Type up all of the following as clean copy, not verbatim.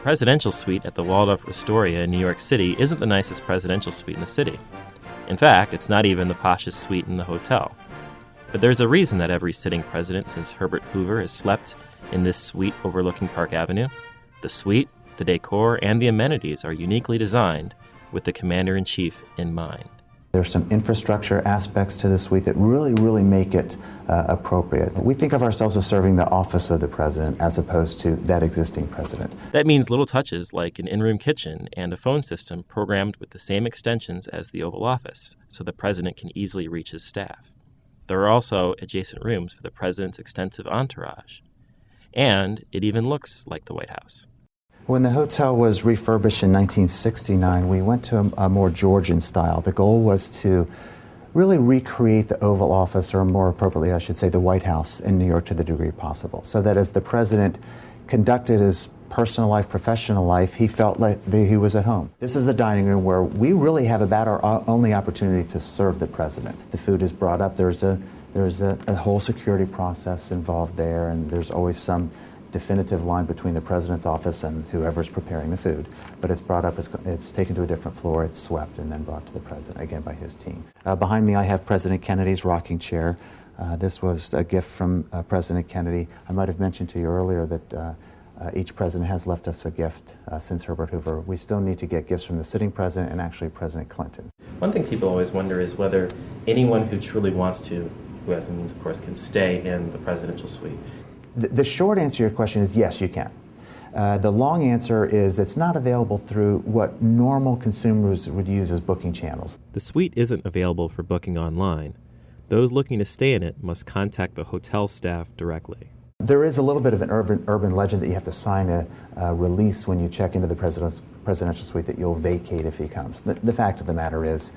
presidential suite at the Waldorf Astoria in New York City isn't the nicest presidential suite in the city. In fact, it's not even the poshest suite in the hotel. But there's a reason that every sitting president since Herbert Hoover has slept in this suite overlooking Park Avenue. The suite, the decor, and the amenities are uniquely designed with the commander-in-chief in mind. There's some infrastructure aspects to the suite that really make it appropriate. We think of ourselves as serving the office of the president as opposed to that existing president. That means little touches like an in-room kitchen and a phone system programmed with the same extensions as the Oval Office, so the president can easily reach his staff. There are also adjacent rooms for the president's extensive entourage. And it even looks like the White House. When the hotel was refurbished in 1969, we went to a more Georgian style. The goal was to really recreate the Oval Office, or more appropriately, I should say, the White House in New York to the degree possible, so that as the president conducted his personal life, professional life, he felt like he was at home. This is a dining room where we really have about our only opportunity to serve the president. The food is brought up. There's a whole security process involved there, and there's always some definitive line between the president's office and whoever's preparing the food. But it's brought up, it's taken to a different floor, it's swept, and then brought to the president, again by his team. Behind me I have President Kennedy's rocking chair. This was a gift from President Kennedy. I might have mentioned to you earlier that each president has left us a gift since Herbert Hoover. We still need to get gifts from the sitting president and actually President Clinton. One thing people always wonder is whether anyone who truly wants to, who has the means of course, can stay in the presidential suite. The short answer to your question is yes, you can. The long answer is it's not available through what normal consumers would use as booking channels. The suite isn't available for booking online. Those looking to stay in it must contact the hotel staff directly. There is a little bit of an urban legend that you have to sign a release when you check into the presidential suite that you'll vacate if he comes. The fact of the matter is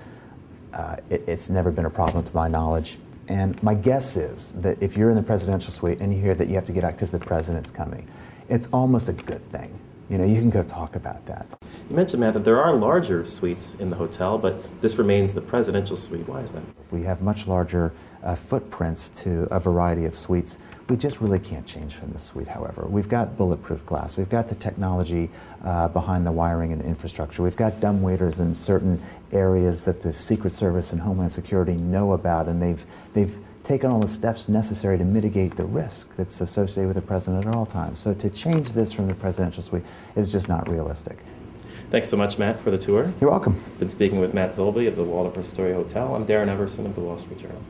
it's never been a problem to my knowledge. And my guess is that if you're in the presidential suite and you hear that you have to get out because the president's coming, it's almost a good thing. You know, you can go talk about that. You mentioned, Matt, that there are larger suites in the hotel, but this remains the presidential suite. Why is that? We have much larger footprints to a variety of suites. We just really can't change from the suite, however. We've got bulletproof glass. We've got the technology behind the wiring and the infrastructure. We've got dumbwaiters in certain areas that the Secret Service and Homeland Security know about, and they've taken all the steps necessary to mitigate the risk that's associated with the president at all times. So to change this from the presidential suite is just not realistic. Thanks so much, Matt, for the tour. You're welcome. Been speaking with Matt Zolby of the Waldorf Astoria Hotel. I'm Darren Everson of the Wall Street Journal.